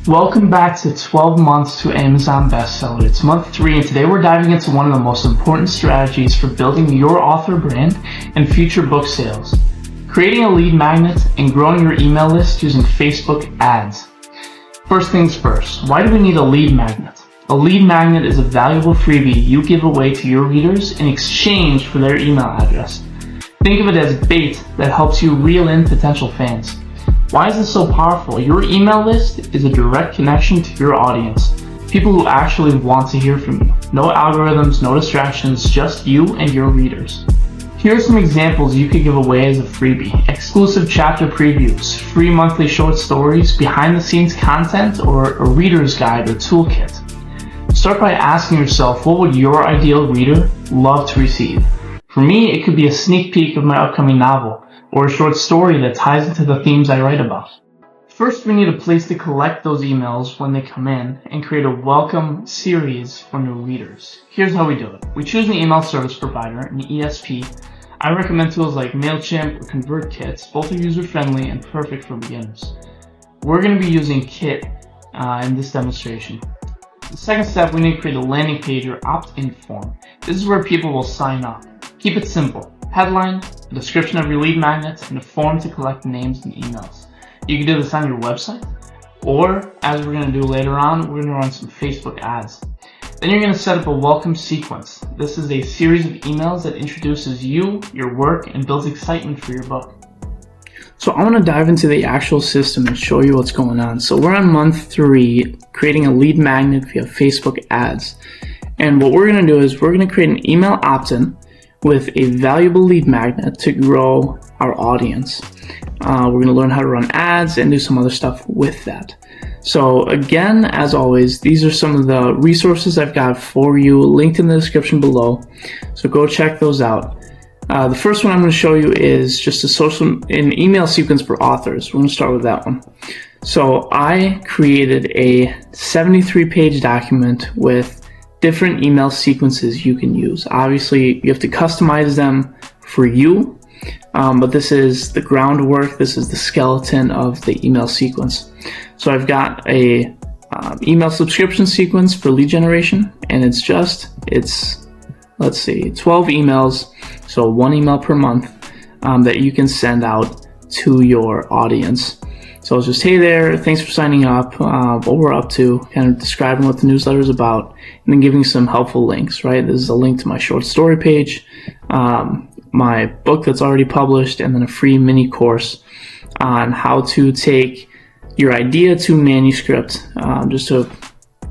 Welcome back to 12 Months to Amazon Bestseller. It's month 3, and today we're diving into one of the most important strategies for building your author brand and future book sales: creating a lead magnet and growing your email list using Facebook ads. First things first, why do we need a lead magnet? A lead magnet is a valuable freebie you give away to your readers in exchange for their email address. Think of it as bait that helps you reel in potential fans. Why is this so powerful? Your email list is a direct connection to your audience, people who actually want to hear from you. No algorithms, no distractions, just you and your readers. Here are some examples you could give away as a freebie: exclusive chapter previews, free monthly short stories, behind the scenes content, or a reader's guide or toolkit. Start by asking yourself, what would your ideal reader love to receive? For me, it could be a sneak peek of my upcoming novel, or a short story that ties into the themes I write about. First, we need a place to collect those emails when they come in and create a welcome series for new readers. Here's how we do it. We choose an email service provider, an ESP. I recommend tools like MailChimp or ConvertKit. Both are user-friendly and perfect for beginners. We're going to be using Kit in this demonstration. The second step, we need to create a landing page or opt-in form. This is where people will sign up. Keep it simple: headline, a description of your lead magnet, and a form to collect names and emails. You can do this on your website, or as we're going to do later on, we're going to run some Facebook ads. Then you're going to set up a welcome sequence. This is a series of emails that introduces you, your work, and builds excitement for your book. So I want to dive into the actual system and show you what's going on. So we're on month 3, creating a lead magnet via Facebook ads. And what we're going to do is we're going to create an email opt-in with a valuable lead magnet to grow our audience. We're going to learn how to run ads and do some other stuff with that. So again, as always, these are some of the resources I've got for you linked in the description below. So go check those out. The first one I'm going to show you is just an email sequence for authors. We're going to start with that one. So I created a 73-page document with different email sequences you can use. Obviously, you have to customize them for you, but this is the groundwork. This is the skeleton of the email sequence. So I've got a email subscription sequence for lead generation, and it's 12 emails, so 1 email per month that you can send out to your audience. So it's just, hey there, thanks for signing up, what we're up to, kind of describing what the newsletter is about, and then giving some helpful links, right? This is a link to my short story page, my book that's already published, and then a free mini course on how to take your idea to manuscript. Just a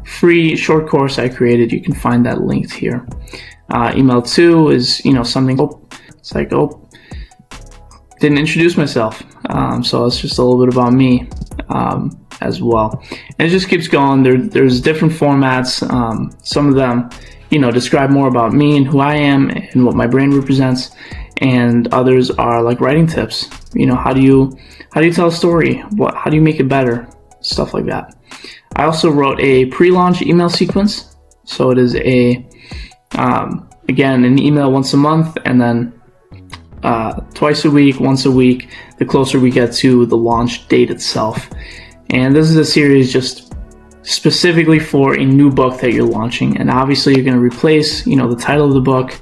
free short course I created. You can find that linked here. Email 2 is, something, it's like, didn't introduce myself. So it's just a little bit about me as well. And it just keeps going. There's different formats. Some of them, describe more about me and who I am and what my brand represents. And others are like writing tips. How do you tell a story? How do you make it better? Stuff like that. I also wrote a pre-launch email sequence. So it is again, an email once a month, and then twice a week, once a week, the closer we get to the launch date itself. And this is a series just specifically for a new book that you're launching. And obviously you're going to replace, the title of the book,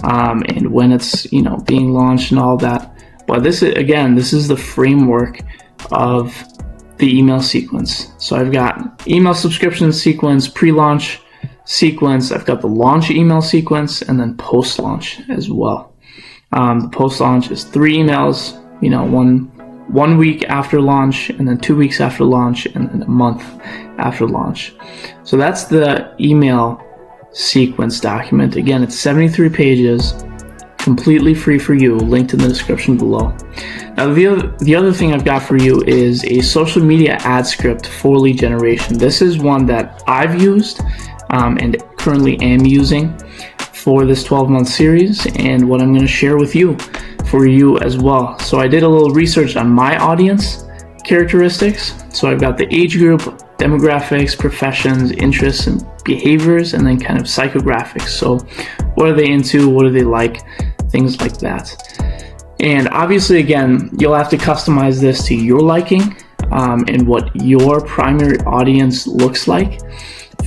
and when it's, being launched and all that. But this is the framework of the email sequence. So I've got email subscription sequence, pre-launch sequence, I've got the launch email sequence, and then post-launch as well. The post-launch is 3 emails, one week after launch, and then 2 weeks after launch, and then a month after launch. So that's the email sequence document. Again, it's 73 pages, completely free for you, linked in the description below. Now, the other thing I've got for you is a social media ad script for lead generation. This is one that I've used and currently am using for this 12-month series, and what I'm going to share with you for you as well. So I did a little research on my audience characteristics. So I've got the age group, demographics, professions, interests, and behaviors, and then kind of psychographics. So what are they into? What do they like? Things like that. And obviously, again, you'll have to customize this to your liking. and what your primary audience looks like.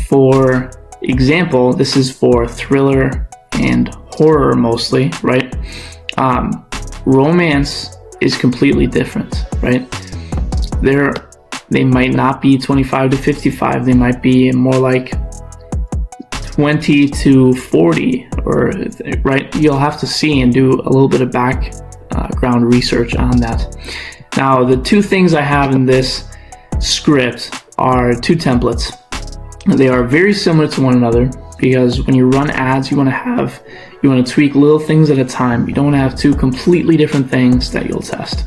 For example, this is for thriller and horror mostly, right? Romance is completely different, right? They might not be 25 to 55. They might be more like 20 to 40, or right? You'll have to see and do a little bit of background research on that. Now, the two things I have in this script are two templates. They are very similar to one another because when you run ads, you want to tweak little things at a time. You don't want to have two completely different things that you'll test.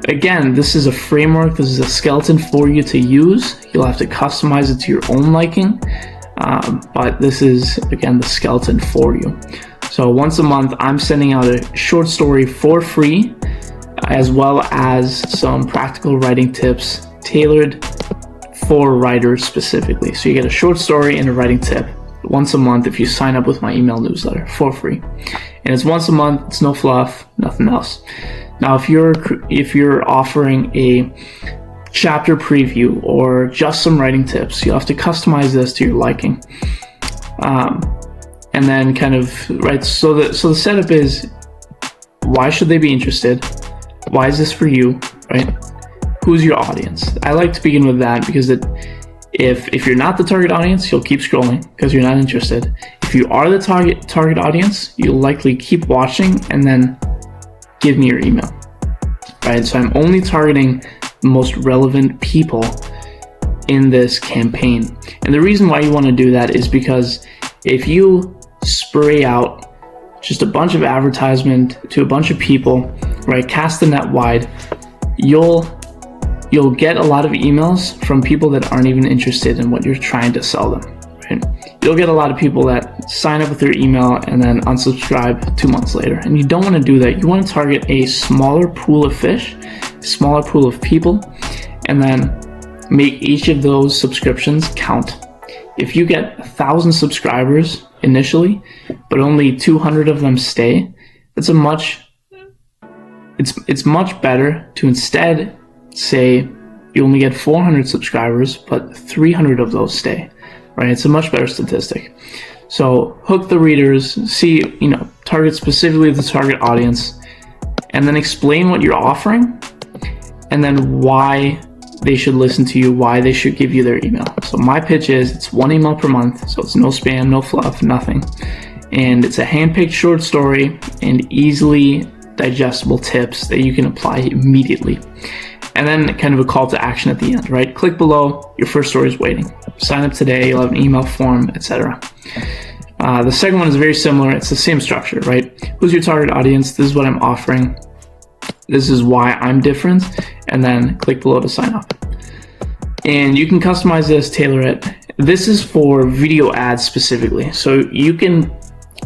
Again, this is a framework. This is a skeleton for you to use. You'll have to customize it to your own liking. But this is, again, the skeleton for you. So once a month, I'm sending out a short story for free, as well as some practical writing tips tailored for writers specifically. So you get a short story and a writing tip once a month if you sign up with my email newsletter for free. And it's once a month, it's no fluff, nothing else. Now, if you're offering a chapter preview or just some writing tips, you'll have to customize this to your liking. And then kind of, right, so the setup is, why should they be interested? Why is this for you, right? Who's your audience? I like to begin with that because if you're not the target audience, you'll keep scrolling because you're not interested. If you are the target audience, you'll likely keep watching and then give me your email, right? So I'm only targeting the most relevant people in this campaign. And the reason why you want to do that is because if you spray out just a bunch of advertisement to a bunch of people, right, cast the net wide, you'll get a lot of emails from people that aren't even interested in what you're trying to sell them, right? You'll get a lot of people that sign up with their email and then unsubscribe 2 months later. And you don't want to do that. You want to target a smaller pool of fish, a smaller pool of people, and then make each of those subscriptions count. If you get 1,000 subscribers initially, but only 200 of them stay, it's much better to instead say you only get 400 subscribers, but 300 of those stay, right? It's a much better statistic. So hook the readers, target specifically the target audience, and then explain what you're offering, and then why they should listen to you, why they should give you their email. So my pitch is it's 1 email per month, so it's no spam, no fluff, nothing. And it's a hand-picked short story and easily digestible tips that you can apply immediately. And then kind of a call to action at the end, right? Click below, your first story is waiting. Sign up today, you'll have an email form, etc. The second one is very similar. It's the same structure, right? Who's your target audience? This is what I'm offering. This is why I'm different. And then click below to sign up. And you can customize this, tailor it. This is for video ads specifically. So you can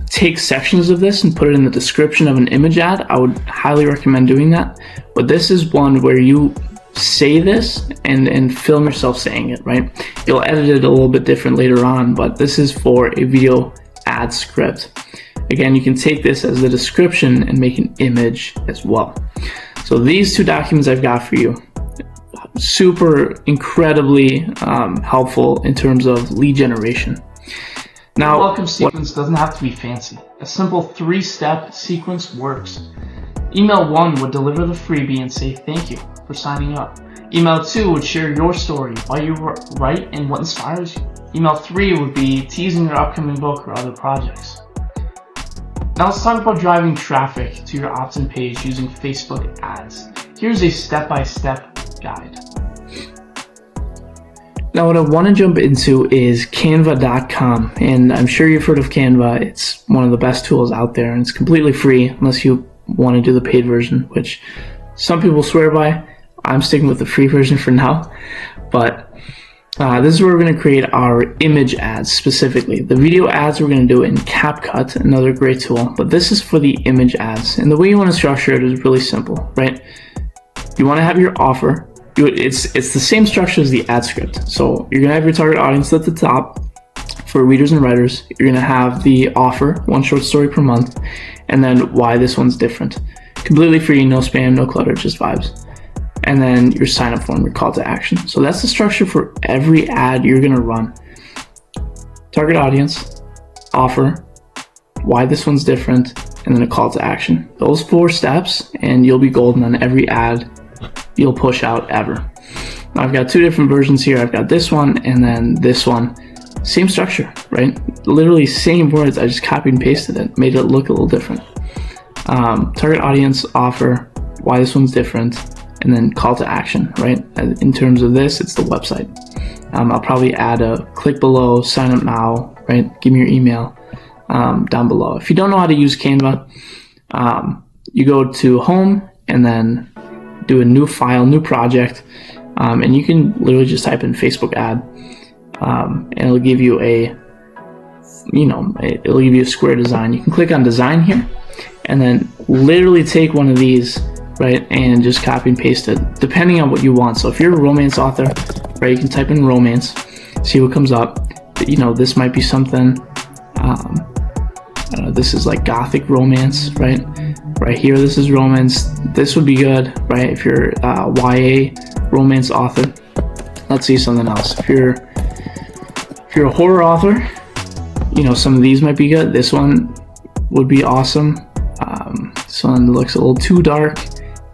take sections of this and put it in the description of an image ad. I would highly recommend doing that. But this is one where you say this and film yourself saying it, right? You'll edit it a little bit different later on, but this is for a video ad script. Again, you can take this as the description and make an image as well. So these two documents I've got for you, super incredibly helpful in terms of lead generation. Now, the welcome sequence doesn't have to be fancy. A simple 3-step sequence works. Email 1 would deliver the freebie and say thank you for signing up. Email 2 would share your story, why you write, and what inspires you. Email 3 would be teasing your upcoming book or other projects. Now let's talk about driving traffic to your opt-in page using Facebook ads. Here's a step-by-step guide. Now what I want to jump into is Canva.com, and I'm sure you've heard of Canva. It's one of the best tools out there, and it's completely free unless you want to do the paid version, which some people swear by. I'm sticking with the free version for now, but this is where we're going to create our image ads specifically. The video ads we're going to do in CapCut, another great tool, but this is for the image ads. And the way you want to structure it is really simple, right? You want to have your offer. It's the same structure as the ad script. So you're going to have your target audience at the top for readers and writers. You're going to have the offer, 1 short story per month, and then why this one's different. Completely free, no spam, no clutter, just vibes. and then your sign up form, your call to action. So that's the structure for every ad you're gonna run. Target audience, offer, why this one's different, and then a call to action. Those 4 steps and you'll be golden on every ad you'll push out ever. Now I've got 2 different versions here. I've got this one and then this one. Same structure, right? Literally same words. I just copied and pasted it, made it look a little different. Target audience, offer, why this one's different, and then call to action, right? In terms of this, it's the website. I'll probably add a click below, sign up now, right? Give me your email down below. If you don't know how to use Canva, you go to home and then do a new file, new project, and you can literally just type in Facebook ad, and it'll give you it'll give you a square design. You can click on design here and then literally take one of these, right, and just copy and paste it depending on what you want. So if you're a romance author, right, you can type in romance, see what comes up. This might be something, I don't know, this is like gothic romance, right here, this is romance. This would be good, right, if you're a YA romance author. Let's see something else. If you're a horror author, some of these might be good. This one would be awesome. This one looks a little too dark.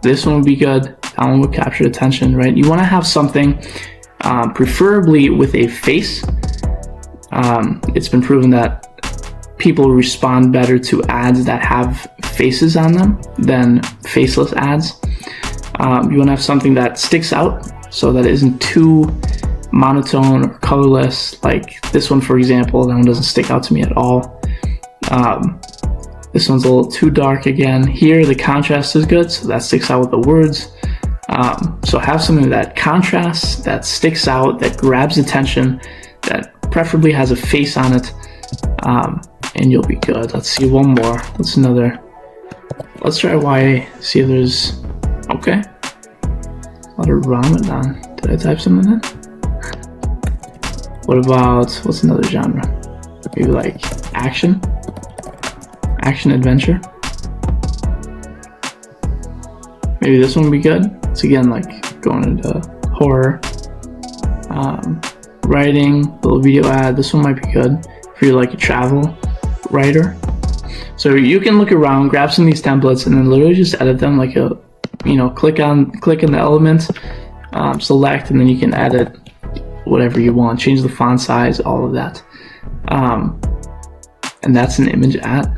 This one would be good. That one would capture attention, right? You want to have something, preferably with a face. It's been proven that people respond better to ads that have faces on them than faceless ads. You want to have something that sticks out, so that it isn't too monotone or colorless. Like this one, for example, that one doesn't stick out to me at all. This one's a little too dark again. Here, the contrast is good, so that sticks out with the words. So have something that contrasts, that sticks out, that grabs attention, that preferably has a face on it, and you'll be good. Let's see one more. Let's try YA. See if there's, okay. A lot of Ramadan. Did I type something in? What about, what's another genre? Maybe like action adventure. Maybe this one would be good. It's again like going into horror. Writing, little video ad. This one might be good if you're like a travel writer. So you can look around, grab some of these templates, and then literally just edit them like a, click on the element, select, and then you can edit whatever you want, change the font size, all of that. And that's an image ad.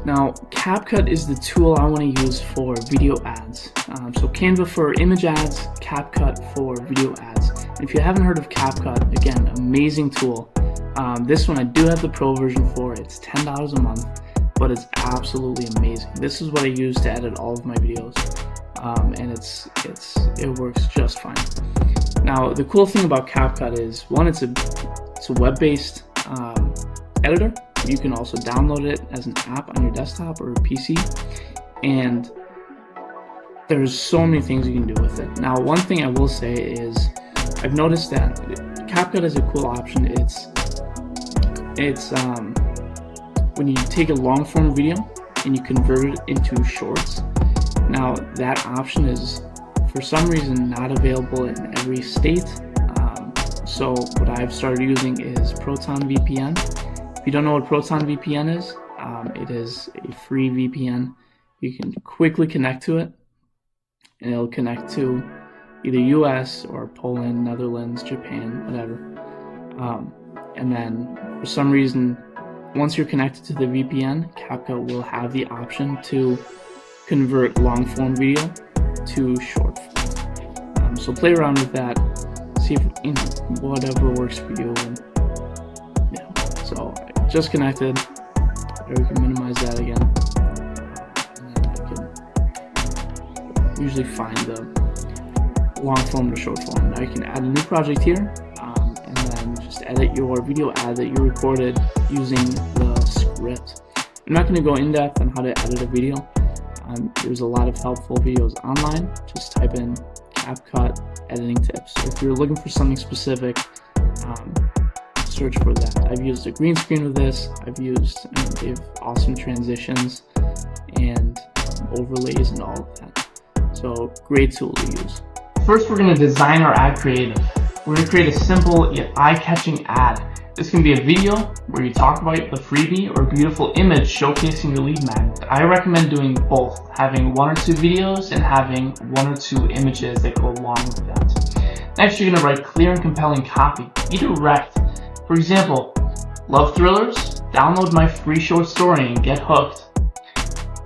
Now, CapCut is the tool I want to use for video ads. So Canva for image ads, CapCut for video ads. And if you haven't heard of CapCut, again, amazing tool. This one I do have the pro version for. It's $10 a month, but it's absolutely amazing. This is what I use to edit all of my videos, and it works just fine. Now, the cool thing about CapCut is, one, it's a web-based editor. You can also download it as an app on your desktop or PC, and there's so many things you can do with it. Now, one thing I will say is I've noticed that CapCut is a cool option. It's when you take a long form video and you convert it into shorts. Now, that option is for some reason not available in every state. So what I've started using is Proton VPN. If you don't know what Proton VPN is, it is a free VPN. You can quickly connect to it, and it'll connect to either US or Poland, Netherlands, Japan, whatever. And then for some reason, once you're connected to the VPN, CapCut will have the option to convert long form video to short form. So play around with that, see if whatever works for you. And yeah, so I just connected. Or we can minimize that again, and then I can usually find the long form to short form. Now you can add a new project here, and then just edit your video ad that you recorded using the script. I'm not going to go in depth on how to edit a video. There's a lot of helpful videos online. Just type in CapCut editing tips. If you're looking for something specific, search for that. I've used a green screen with this. They have awesome transitions and overlays and all of that. So So great tool to use. First, we're going to design our ad creative. We're going to create a simple yet eye-catching ad. This can be a video where you talk about the freebie or a beautiful image showcasing your lead magnet. I recommend doing both, having 1 or 2 videos and having 1 or 2 images that go along with that. Next, you're going to write clear and compelling copy. Be direct. For example, love thrillers? Download my free short story and get hooked.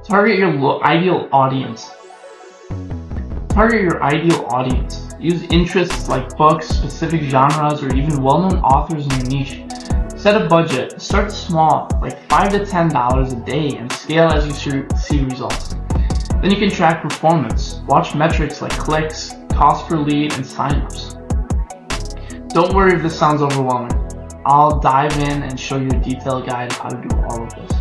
Target your ideal audience. Use interests like books, specific genres, or even well-known authors in your niche. Set a budget. Start small, like $5 to $10 a day, and scale as you see results. Then you can track performance. Watch metrics like clicks, cost per lead, and signups. Don't worry if this sounds overwhelming. I'll dive in and show you a detailed guide of how to do all of this.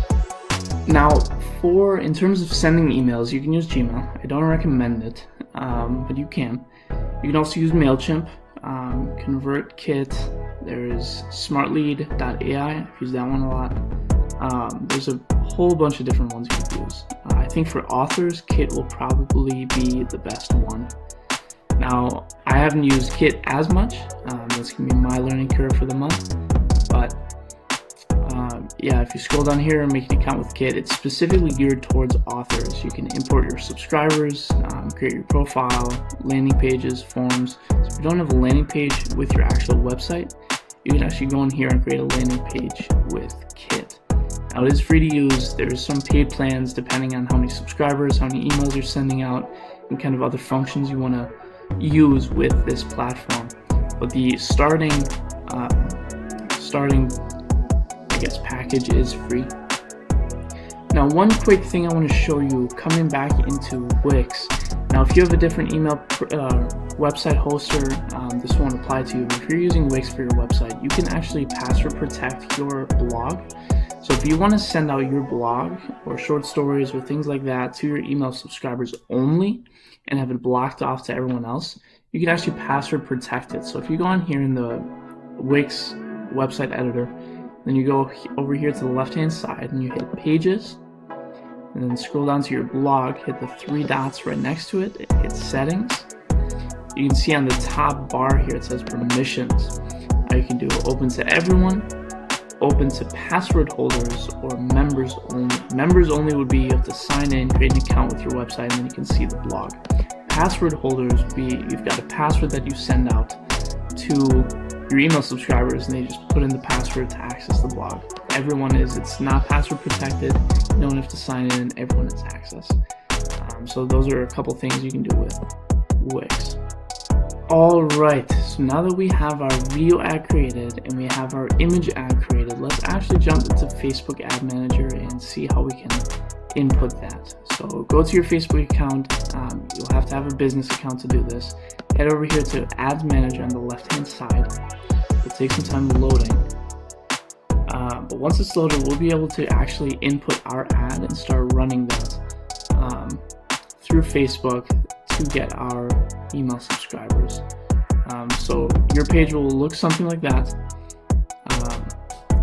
Now, in terms of sending emails, you can use Gmail. I don't recommend it, but you can. You can also use MailChimp, ConvertKit. There's smartlead.ai. I've used that one a lot. There's a whole bunch of different ones you can use. I think for authors, Kit will probably be the best one. Now, I haven't used Kit as much. That's going to be my learning curve for the month. But yeah, if you scroll down here and make an account with Kit, it's specifically geared towards authors. You can import your subscribers, create your profile, landing pages, forms. So if you don't have a landing page with your actual website, you can actually go in here and create a landing page with Kit. Now, it is free to use. There's some paid plans depending on how many subscribers, how many emails you're sending out, and kind of other functions you want to use with this platform. But the starting package is free. Now, one quick thing I want to show you coming back into Wix. Now, if you have a different email website hoster, this won't apply to you. But if you're using Wix for your website, you can actually password protect your blog. So if you want to send out your blog or short stories or things like that to your email subscribers only and have it blocked off to everyone else, you can actually password protect it. So if you go on here in the Wix website editor, then you go over here to the left hand side and you hit pages, and then scroll down to your blog, hit the 3 dots right next to it, hit settings. You can see on the top bar here it says permissions. Now you can do open to everyone, open to password holders, or members only. Members only would be you have to sign in, create an account with your website, and then you can see the blog. Password holders would be you've got a password that you send out to your email subscribers, and they just put in the password to access the blog. Everyone it's not password protected. You don't have to sign in, and everyone has access. So those are a couple things you can do with Wix. Alright, so now that we have our video ad created and we have our image ad created, let's actually jump into Facebook Ad Manager and see how we can input that. So go to your Facebook account. You'll have to have a business account to do this. Head over here to Ads Manager on the left hand side. It'll take some time loading. But once it's loaded, we'll be able to actually input our ad and start running that through Facebook to get our email subscribers. So your page will look something like that.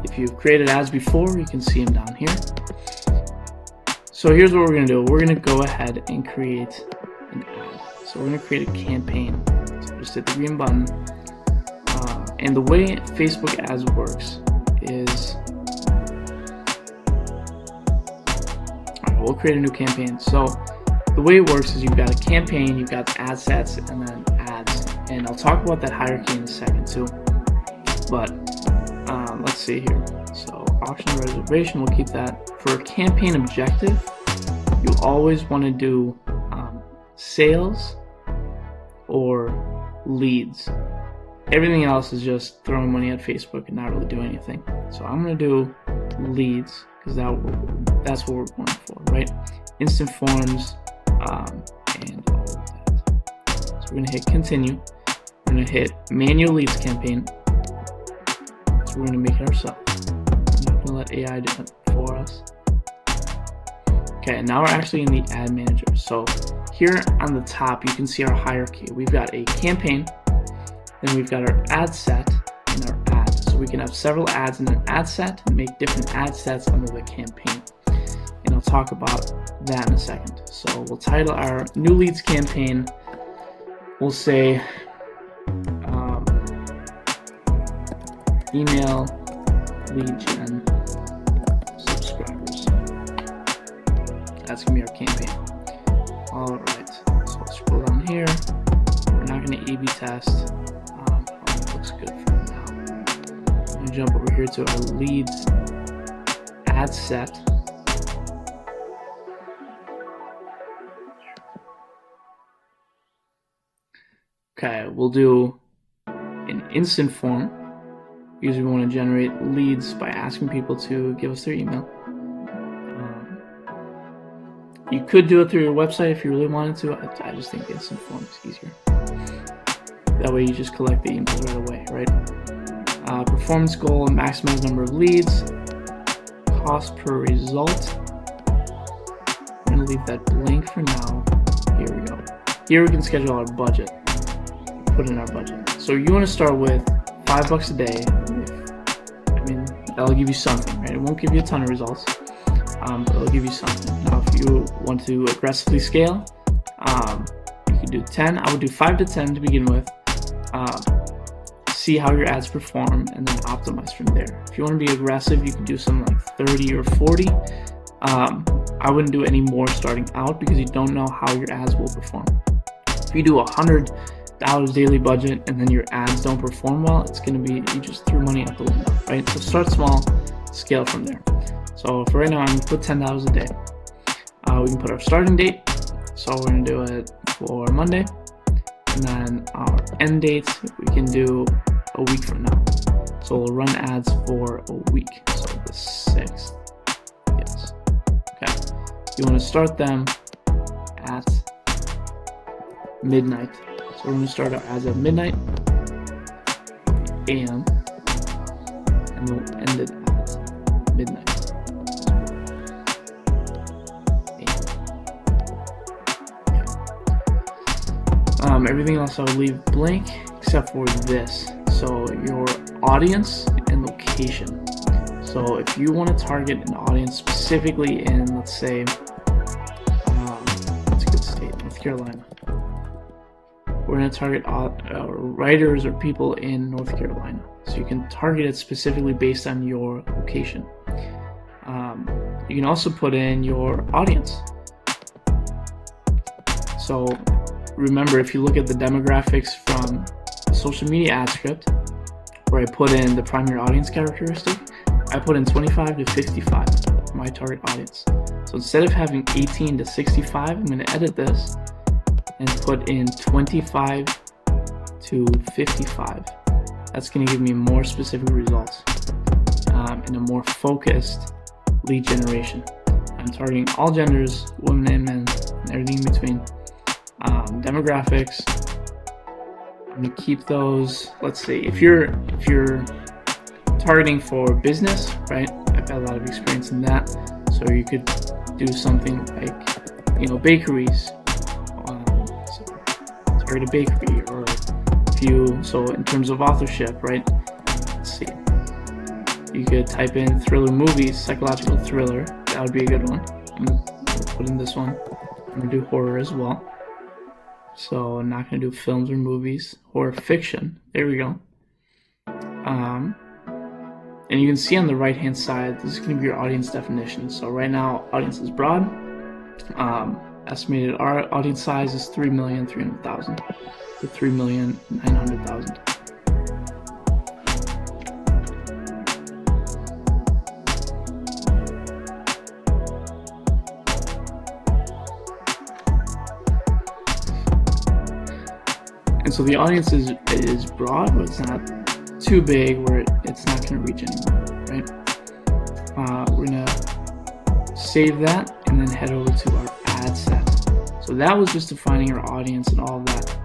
If you've created ads before, you can see them down here. So here's what we're going to do. We're going to go ahead and create an ad. So we're going to create a campaign. So just hit the green button. And the way Facebook ads works is, we'll create a new campaign. So the way it works is you've got a campaign, you've got ad sets, and then ads. And I'll talk about that hierarchy in a second too. But let's see here. So auction reservation, we'll keep that. For a campaign objective, you always want to do sales or leads. Everything else is just throwing money at Facebook and not really doing anything. So I'm going to do leads because that's what we're going for, right? Instant forms and all of that. So we're going to hit continue. We're going to hit manual leads campaign. So we're going to make it ourselves. I'm not going to let AI do it for us. Okay, and now we're actually in the ad manager. So here on the top, you can see our hierarchy. We've got a campaign, then we've got our ad set and our ad. So we can have several ads in an ad set and make different ad sets under the campaign. And I'll talk about that in a second. So we'll title our new leads campaign, we'll say email lead gen subscribers. That's gonna be our campaign. All right, so let's scroll down here. We're not gonna A/B test. Looks good for now. I'm gonna jump over here to our leads ad set. Okay, we'll do an instant form because we want to generate leads by asking people to give us their email. You could do it through your website if you really wanted to. I just think the instant form is easier. That way you just collect the emails right away, right? Performance goal, maximize number of leads. Cost per result. I'm going to leave that blank for now. Here we go. Here we can schedule our budget. Put in our budget. So you want to start with $5 a day. That'll give you something, right? It won't give you a ton of results, but it'll give you something. Now, if you want to aggressively scale, you can do 10. I would do 5 to 10 to begin with. See how your ads perform, and then optimize from there. If you want to be aggressive, you can do something like 30 or 40. I wouldn't do any more starting out because you don't know how your ads will perform. If you do $100 daily budget and then your ads don't perform well, it's going to be you just threw money out the window, right? So start small, scale from there. So for right now, I'm going to put $10 a day. We can put our starting date. So we're going to do it for Monday. And then our end date, we can do a week from now. So we'll run ads for a week. So the 6th. Yes. Okay. You want to start them at midnight. So we're going to start our ads at midnight AM, and we'll end it at midnight AM. Everything else I'll leave blank except for this. So your audience and location. So if you want to target an audience specifically in, let's say, that's a good state, North Carolina. We're going to target writers or people in North Carolina. So you can target it specifically based on your location. You can also put in your audience. So remember, if you look at the demographics from the social media ad script, where I put in the primary audience characteristic, I put in 25 to 55 for my target audience. So instead of having 18 to 65, I'm going to edit this and put in 25 to 55. That's going to give me more specific results and a more focused lead generation. I'm targeting all genders, women and men, and everything in between. Demographics, I'm going to keep those. Let's see, if you're targeting for business, right? I've got a lot of experience in that. So you could do something like, bakeries. Target a bakery, or so in terms of authorship, right? Let's see. You could type in thriller movies, psychological thriller. That would be a good one. I'm going to put in this one. I'm going to do horror as well. So I'm not going to do films or movies. Horror fiction. There we go. And you can see on the right hand side, this is going to be your audience definition. So right now, audience is broad. Estimated our audience size is 3,300,000 to 3,900,000. And so the audience is broad, but it's not too big where it's not going to reach anyone, right? We're going to save that and then head over to our ad set. So that was just defining our audience and all of that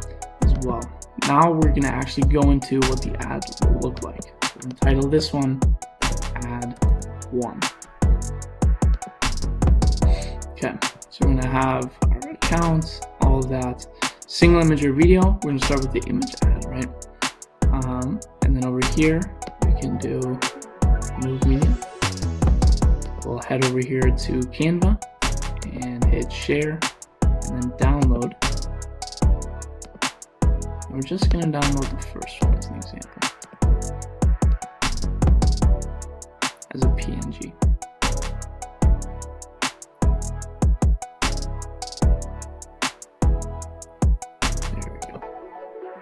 as well. Now we're going to actually go into what the ad will look like. We're going to title this one Ad 1. Okay, so we're going to have our accounts, all of that. Single image or video, we're going to start with the image ad, right? And then over here, we can do move media. We'll head over here to Canva and hit share and then download. We're just going to download the first one as an example as a PNG. There we go.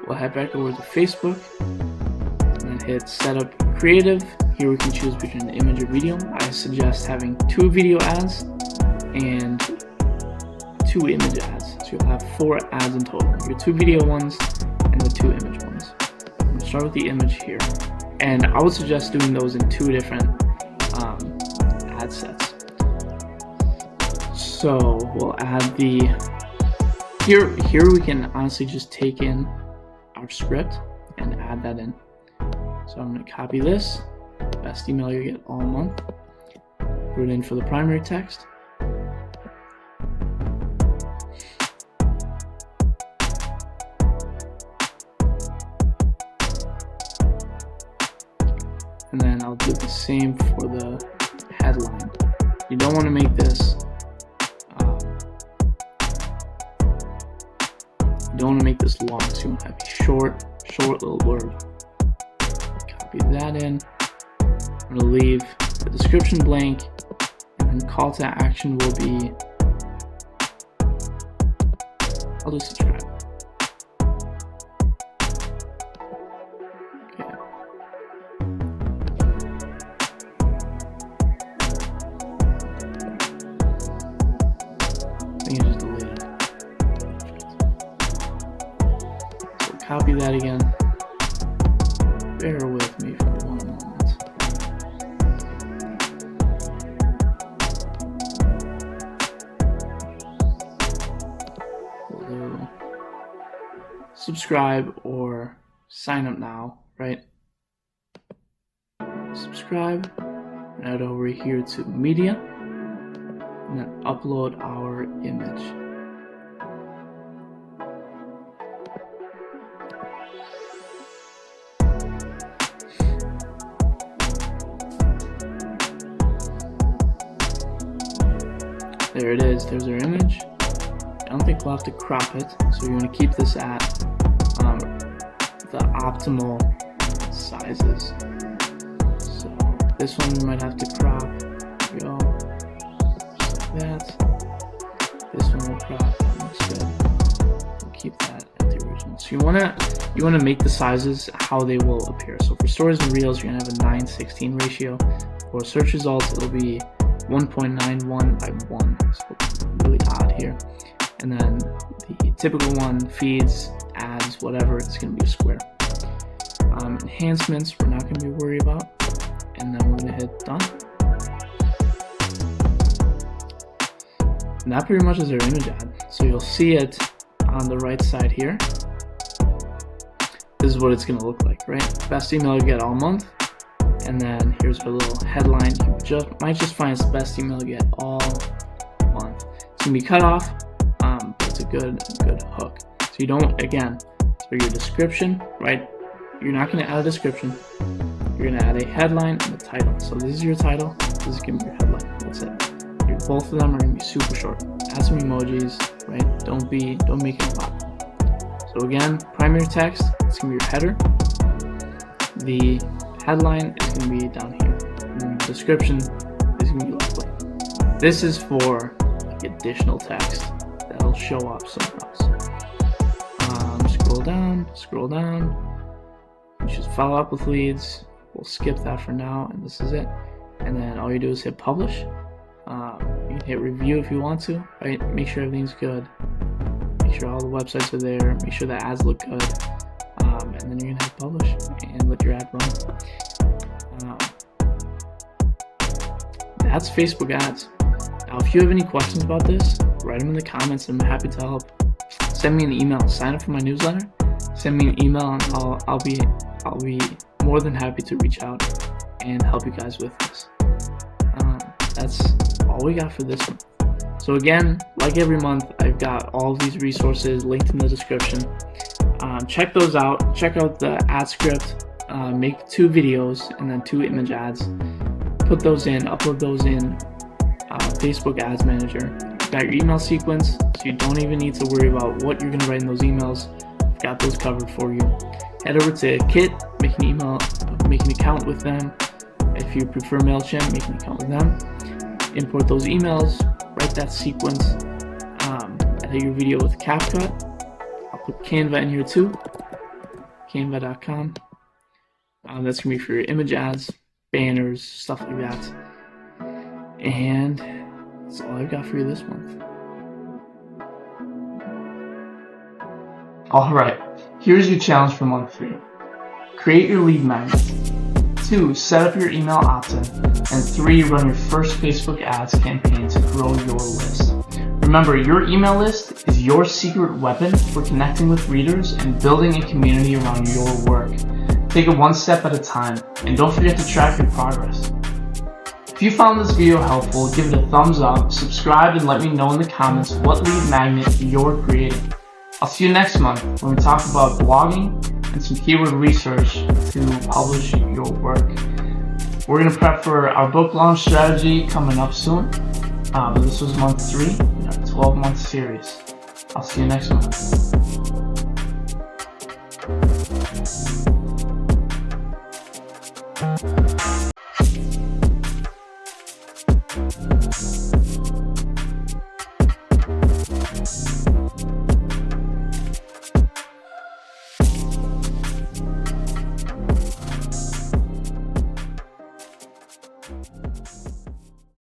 We'll head back over to Facebook and then hit setup creative. Here we can choose between an image or video. I suggest having 2 video ads and 2 image ads. So you'll have 4 ads in total. Your 2 video ones and the 2 image ones. I'm going to start with the image here. And I would suggest doing those in 2 different ad sets. So we'll add the, here we can honestly just take in our script and add that in. So I'm going to copy this, best email you get all month, put it in for the primary text. And then I'll do the same for the headline. You don't want to make this long, so you want to have a short little blurb. Copy that in. I'm going to leave the description blank, and then call to action will be, I'll do subscribe. Okay. I think I just deleted it. So copy that again. Bear with me for 1 moment. We'll do subscribe or sign up now, right? Subscribe, and head over here to media, and then upload our image. There it is, there's our image. I don't think we'll have to crop it, so you're going to keep this at the optimal sizes. So this one we might have to crop. There we go. Just like that. This one will crop. That looks good. We'll keep that at the original. So you wanna make the sizes how they will appear. So for stories and reels, you're gonna have a 9:16 ratio. For search results, it'll be 1.91 by 1. So it's really odd here. And then the typical one, feeds, ads, whatever, it's going to be a square. Enhancements, we're not going to be worried about. And then we're going to hit done. And that pretty much is our image ad. So you'll see it on the right side here. This is what it's going to look like, right? Best email you get all month. And then here's our little headline. You might just find it's the best email you get all month. It's going to be cut off. But it's a good hook. So you don't, again, for your description, right? You're not going to add a description. You're going to add a headline and a title. So this is your title. This is going to be your headline. That's it. Both of them are going to be super short. Add some emojis, right? Don't make it pop. So again, primary text, it's going to be your header. The headline is going to be down here. And then the description is going to be like this is for the additional text that'll show up somewhere else. Scroll down. You should follow up with leads. We'll skip that for now, and this is it. And then all you do is hit publish. You can hit review if you want to, right? Make sure everything's good. Make sure all the websites are there. Make sure the ads look good. And then you're gonna hit publish and let your ad run. That's Facebook ads. Now, if you have any questions about this, write them in the comments. I'm happy to help. Send me an email. Sign up for my newsletter. Send me an email, and I'll be more than happy to reach out and help you guys with this. That's all we got for this one. So again, like every month, I've got all of these resources linked in the description. Check those out. Check out the ad script. Make 2 videos and then 2 image ads. Put those in, upload those in, Facebook Ads Manager. You've got your email sequence, so you don't even need to worry about what you're going to write in those emails. I've got those covered for you. Head over to Kit, make an account with them. If you prefer MailChimp, make an account with them. Import those emails, write that sequence, edit your video with CapCut. I'll put Canva in here too, canva.com. That's going to be for your image ads, banners, stuff like that. And that's all I've got for you this month. Alright, here's your challenge for month 3. Create your lead magnet. 2. Set up your email opt-in. And 3. Run your first Facebook ads campaign to grow your list. Remember, your email list is your secret weapon for connecting with readers and building a community around your work. Take it one step at a time, and don't forget to track your progress. If you found this video helpful, give it a thumbs up, subscribe, and let me know in the comments what lead magnet you're creating. I'll see you next month when we talk about blogging and some keyword research to publish your work. We're going to prep for our book launch strategy coming up soon. But this was month 3 in our 12-month series. I'll see you next month.